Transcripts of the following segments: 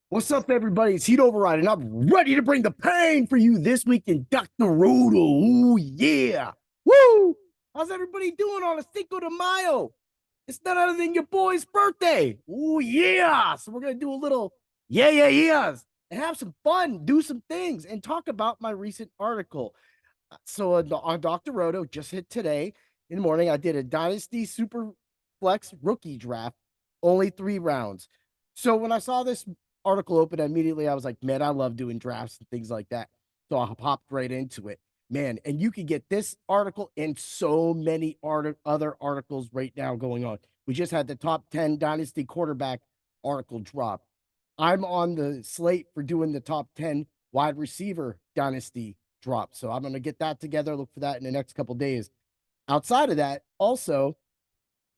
What's up, everybody? It's Heat Override, and I'm ready to bring the pain for you this week in Dr. Roto. Ooh, yeah. Woo! How's everybody doing on a Cinco de Mayo? It's none other than your boy's birthday. Ooh, yeah. So we're going to do a little yeahs and have some fun, do some things, and talk about my recent article. So on Dr. Roto, just hit today in the morning, I did a Dynasty Super Flex rookie draft, only 3 rounds. So when I saw this article open, immediately I was like, man, I love doing drafts and things like that. So I popped right into it, man. And you can get this article and so many other articles right now going on. We just had the top 10 Dynasty quarterback article drop. I'm on the slate for doing the top 10 wide receiver Dynasty drop. So I'm going to get that together. Look for that in the next couple days. Outside of that, also,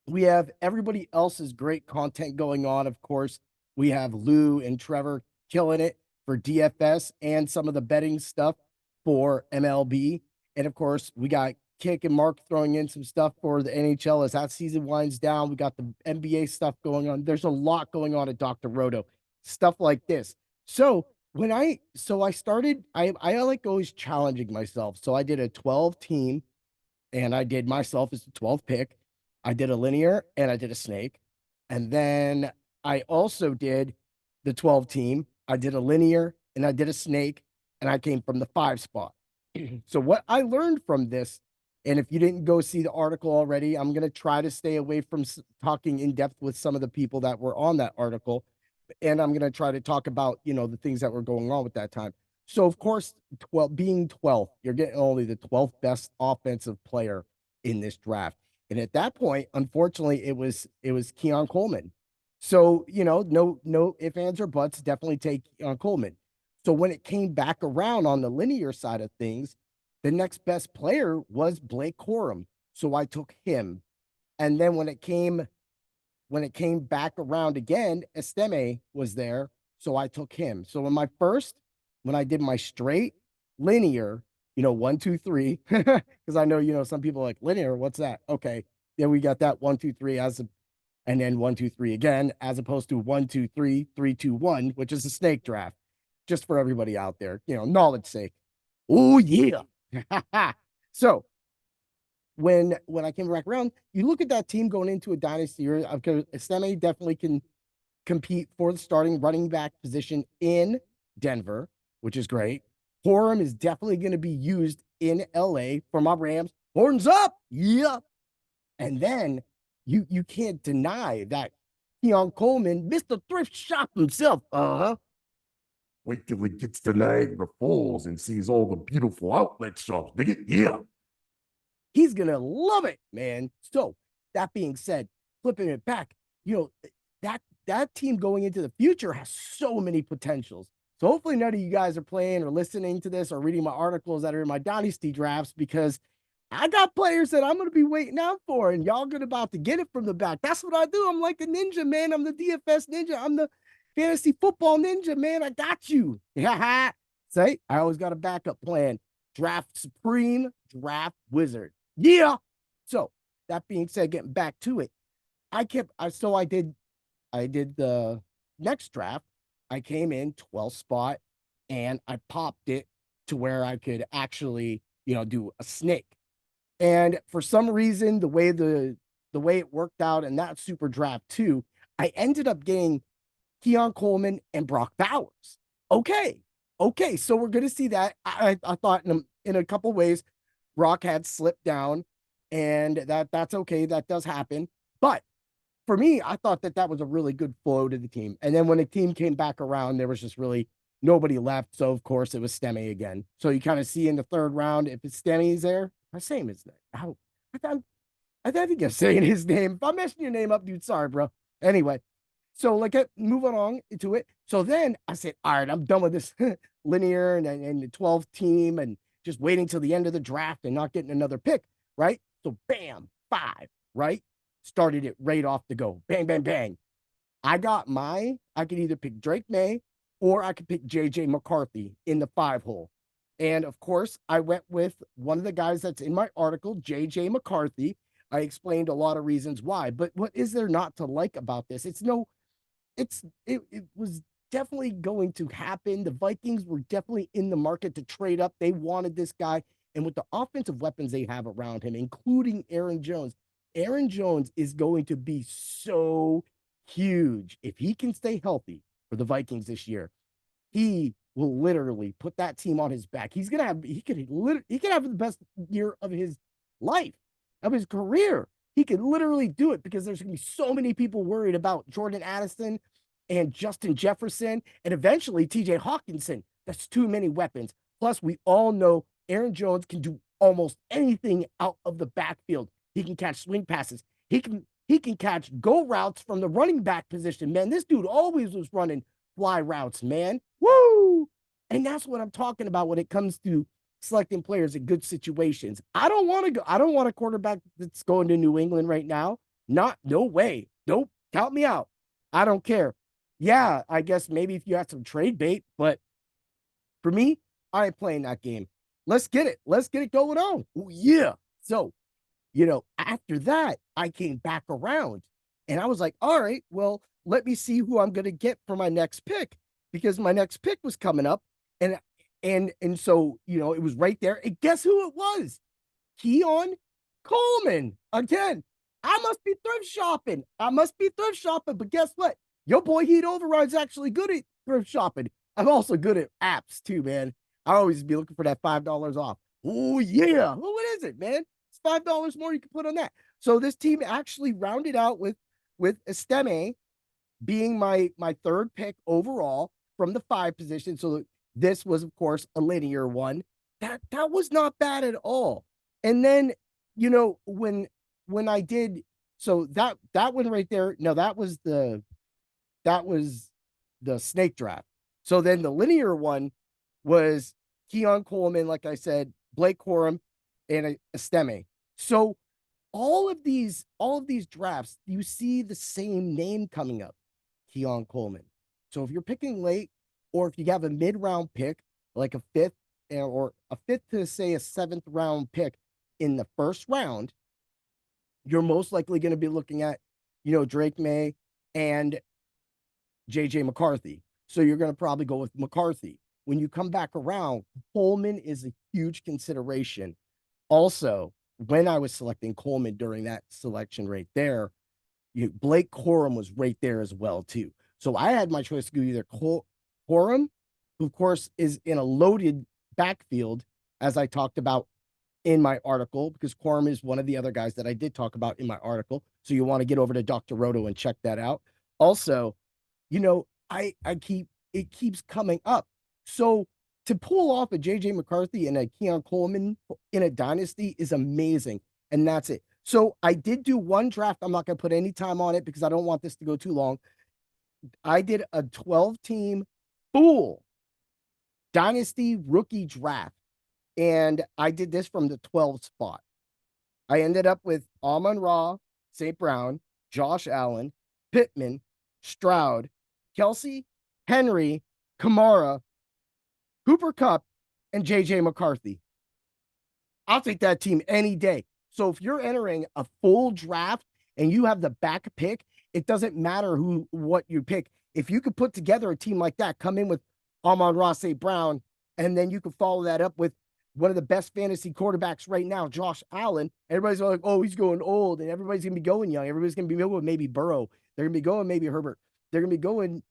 we have everybody else's great content going on. Of course, we have Lou and Trevor killing it for DFS and some of the betting stuff for MLB. And of course, we got Kick and Mark throwing in some stuff for the NHL as that season winds down. We got the NBA stuff going on. There's a lot going on at Dr. Roto, stuff like this. So I started, I like always challenging myself. So I did a 12 team and I did myself as the 12th pick. I did a linear and I did a snake. And then I also did the 12 team. I did a linear and I did a snake, and I came from the 5 spot. So, what I learned from this, and if you didn't go see the article already, I'm going to try to stay away from talking in depth with some of the people that were on that article. And I'm going to try to talk about, the things that were going on with that time. So, of course, being 12th, you're getting only the 12th best offensive player in this draft. And at that point, unfortunately, it was Keon Coleman. So, no ifs, ands, or buts, definitely take Keon Coleman. So when it came back around on the linear side of things, the next best player was Blake Corum. So I took him. And then when it came back around again, Esteme was there. So I took him. So when I did my straight linear, 1, 2, 3, because I know, some people are like linear. What's that? Okay. Yeah, we got that 1, 2, 3 and then 1, 2, 3 again, as opposed to 1, 2, 3, 3, 2, 1, which is a snake draft, just for everybody out there, knowledge sake. Oh, yeah. So when I came back around, you look at that team going into a dynasty year. Esteme definitely can compete for the starting running back position in Denver, which is great. Corum is definitely going to be used in LA for my Rams. Horns up, yeah. And then you can't deny that Keon Coleman, Mr. Thrift Shop himself, Wait till he gets to Niagara Falls and sees all the beautiful outlet shops. Dig it? Yeah. he's gonna love it, man. So that being said, flipping it back, that team going into the future has so many potentials. So hopefully none of you guys are playing or listening to this or reading my articles that are in my dynasty drafts, because I got players that I'm going to be waiting out for, and y'all going about to get it from the back. That's what I do. I'm like a ninja, man. I'm the DFS ninja. I'm the fantasy football ninja, man. I got you. Yeah. Say, I always got a backup plan. Draft Supreme, Draft Wizard. Yeah. So that being said, getting back to it, I did the next draft. I came in 12th spot and I popped it to where I could actually, do a snake. And for some reason, the way it worked out in that super draft too, I ended up getting Keon Coleman and Brock Bowers. Okay. Okay. So we're gonna see that. I thought in a couple ways, Brock had slipped down, and that's okay. That does happen. But for me, I thought that was a really good flow to the team. And then when the team came back around, there was just really nobody left. So of course it was Stemme again. So you kind of see in the third round if it's Stemme there. I'm saying his name. I think you're saying his name. If I'm messing your name up, dude, sorry, bro. Anyway, so like moving on into it. So then I said, all right, I'm done with this linear and the 12 team and just waiting till the end of the draft and not getting another pick, right? So bam, 5, right? Started it right off the go. Bang, bang, bang. I could either pick Drake May or I could pick JJ McCarthy in the 5 hole. And of course, I went with one of the guys that's in my article, JJ McCarthy. I explained a lot of reasons why, but what is there not to like about this? It was definitely going to happen. The Vikings were definitely in the market to trade up. They wanted this guy. And with the offensive weapons they have around him, including Aaron Jones is going to be so huge. If he can stay healthy for the Vikings this year, he will literally put that team on his back. He could have the best year of his life, of his career. He could literally do it because there's going to be so many people worried about Jordan Addison and Justin Jefferson and eventually TJ Hawkinson. That's too many weapons. Plus, we all know Aaron Jones can do almost anything out of the backfield. He can catch swing passes. He can catch go routes from the running back position. Man, this dude always was running fly routes, man. Woo! And that's what I'm talking about when it comes to selecting players in good situations. I don't want a quarterback that's going to New England right now. No way. Nope. Count me out. I don't care. Yeah, I guess maybe if you had some trade bait, but for me, I ain't playing that game. Let's get it. Let's get it going on. Ooh, yeah. So, after that, I came back around and I was like, all right, well, let me see who I'm going to get for my next pick because my next pick was coming up. And so, it was right there. And guess who it was? Keon Coleman. Again, I must be thrift shopping. But guess what? Your boy Heat Override's actually good at thrift shopping. I'm also good at apps too, man. I always be looking for that $5 off. Oh, yeah. Well, what is it, man? It's $5 more you can put on that. So this team actually rounded out with Esteme being my third pick overall from the 5 position. So this was, of course, a linear one. That was not bad at all. And then, when I did, so that one right there, no, that was the snake draft. So then the linear one was Keon Coleman, like I said, Blake Corum, and Esteme. So all of these drafts, you see the same name coming up, Keon Coleman. So if you're picking late, or if you have a mid-round pick, like a fifth or a fifth to say a 7th round pick in the first round, you're most likely going to be looking at, Drake May and JJ McCarthy. So you're going to probably go with McCarthy. When you come back around, Coleman is a huge consideration. Also, when I was selecting Coleman during that selection right there, Blake Corum was right there as well, too. So I had my choice to go either Corum, who, of course, is in a loaded backfield, as I talked about in my article, because Corum is one of the other guys that I did talk about in my article. So you want to get over to Dr. Roto and check that out. Also, it keeps coming up. So to pull off a JJ McCarthy and a Keon Coleman in a dynasty is amazing. And that's it. So I did do one draft. I'm not going to put any time on it because I don't want this to go too long. I did a 12-team full dynasty rookie draft. And I did this from the 12 spot. I ended up with Amon-Ra, St. Brown, Josh Allen, Pittman, Stroud, Kelsey, Henry, Kamara, Cooper Kupp, and JJ McCarthy. I'll take that team any day. So if you're entering a full draft and you have the back pick, it doesn't matter what you pick. If you could put together a team like that, come in with Amon-Ra St. Brown, and then you could follow that up with one of the best fantasy quarterbacks right now, Josh Allen. Everybody's like, oh, he's going old, and everybody's going to be going young. Everybody's going to be going maybe Burrow. They're going to be going maybe Herbert. They're going to be going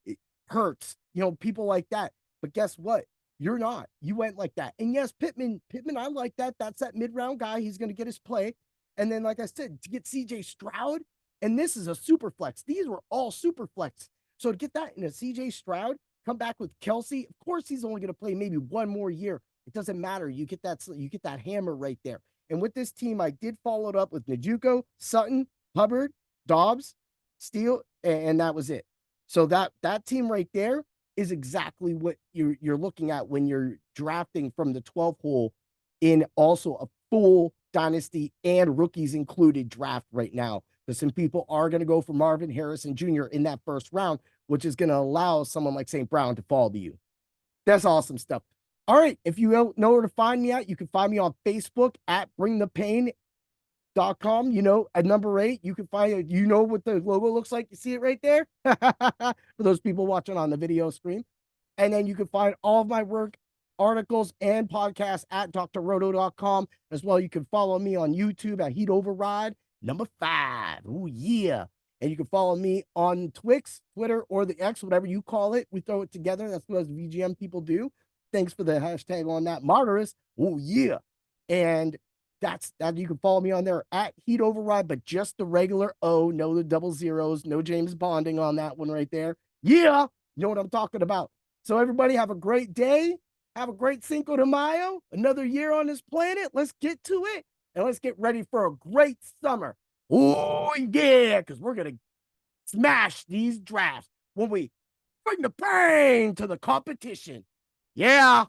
Hurts, people like that. But guess what? You're not. You went like that. And yes, Pittman, I like that. That's that mid-round guy. He's going to get his play. And then, like I said, to get CJ Stroud, and this is a super flex. These were all super flex. So to get that in a CJ Stroud, come back with Kelsey. Of course, he's only going to play maybe one more year. It doesn't matter. You get that hammer right there. And with this team, I did follow it up with Njoku, Sutton, Hubbard, Dobbs, Steele, and that was it. So that team right there is exactly what you're looking at when you're drafting from the 12th hole in also a full dynasty and rookies included draft right now. Because some people are going to go for Marvin Harrison Jr. in that first round, which is going to allow someone like St. Brown to fall to you. That's awesome stuff. All right. If you don't know where to find me at, you can find me on Facebook at Bring the Pain heatroverride.com, you know, at number 8, you can find it. You know what the logo looks like. You see it right there? For those people watching on the video stream. And then you can find all of my work, articles, and podcasts at drroto.com. As well, you can follow me on YouTube at Heat Override, number 5. Oh, yeah. And you can follow me on Twitter, or the X, whatever you call it. We throw it together. That's what us VGM people do. Thanks for the hashtag on that, Martyrs. Oh, yeah. And that's that. You can follow me on there at Heat Override, but just the regular O, no the double zeros, no James Bonding on that one right there. Yeah, you know what I'm talking about. So everybody have a great day. Have a great Cinco de Mayo. Another year on this planet. Let's get to it. And let's get ready for a great summer. Oh, yeah, because we're going to smash these drafts when we bring the pain to the competition. Yeah.